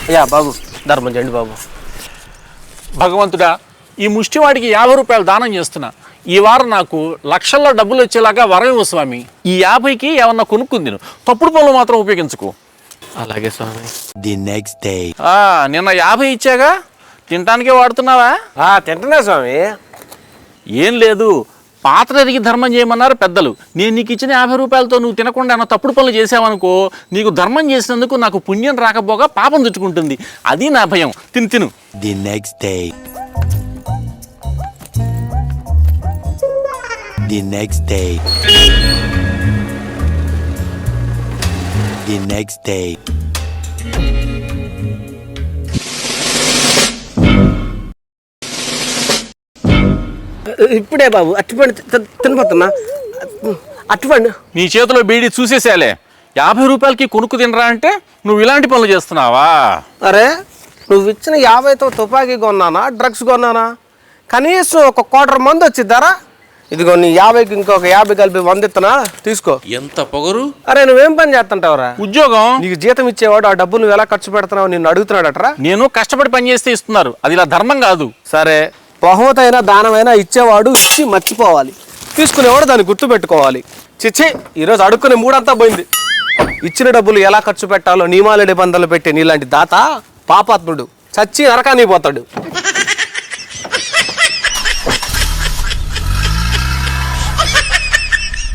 అయ్యా బాబు ధర్మం చేయండి బాబు. భగవంతుడా, ఈ ముష్టివాడికి 50 రూపాయలు దానం చేస్తున్నా. ఈ వారం నాకు లక్షల్లో డబ్బులు వచ్చేలాగా వరం ఇవ్వు స్వామి. ఈ 50కి ఏమన్నా కొనుక్కుంది, తప్పుడు పనులు మాత్రం ఉపయోగించుకో. అలాగే స్వామి. The next day. నిన్న 50 ఇచ్చాగా, తినటానికే వాడుతున్నావా? తింటున్నా స్వామి. ఏం లేదు, పాత్ర ఎదిగి ధర్మం చేయమన్నారు పెద్దలు. నేను నీకు ఇచ్చిన 50 రూపాయలతో నువ్వు తినకుండా ఏమన్నా తప్పుడు పనులు చేసావనుకో, నీకు ధర్మం చేసినందుకు నాకు పుణ్యం రాకపోగా పాపం తెచ్చుకుంటుంది. అది నా భయం. తిను. The next day. The next day. The next day. ఇప్పుడే బాబు అట్టుపండి తినిపోతున్నా. అట్టుపండి నీ చేతిలో బీడి చూసేసేలే. 50 రూపాయలకి కొనుక్కు తినరా అంటే నువ్వు ఇలాంటి పనులు చేస్తున్నావా? అరే, నువ్వు ఇచ్చిన 50తో తుపాకీ కొన్నానా, డ్రగ్స్ కొన్నానా? కనీసం ఒక క్వార్టర్ మంది వచ్చిద్దారా? ఇదిగో నీ 50కి ఇంకొక 50 కలిపి 100 ఇస్తున్నా, తీసుకో. ఎంత పొగరు! అరే, నువ్వేం పని చేస్తుంటావురా? ఉద్యోగం. నీకు జీతం ఇచ్చేవాడు ఆ డబ్బు నువ్వు ఎలా ఖర్చు పెడుతున్నావు నిన్ను అడుగుతున్నాడట్రా. నేను కష్టపడి పని చేస్తే ఇస్తున్నారు, అది ఇలా ధర్మం కాదు. సరే, బహుమతైనా దానమైనా ఇచ్చేవాడు ఇచ్చి మర్చిపోవాలి, తీసుకునేవాడు దాన్ని గుర్తు పెట్టుకోవాలి. చిచ్చి, ఈరోజు అడుక్కునే మూడంతా పోయింది. ఇచ్చిన డబ్బులు ఎలా ఖర్చు పెట్టాలో నియమాల నిబంధనలు పెట్టే నీలాంటి దాత పాపాత్ముడు చచ్చి నరకానికి పోతాడు.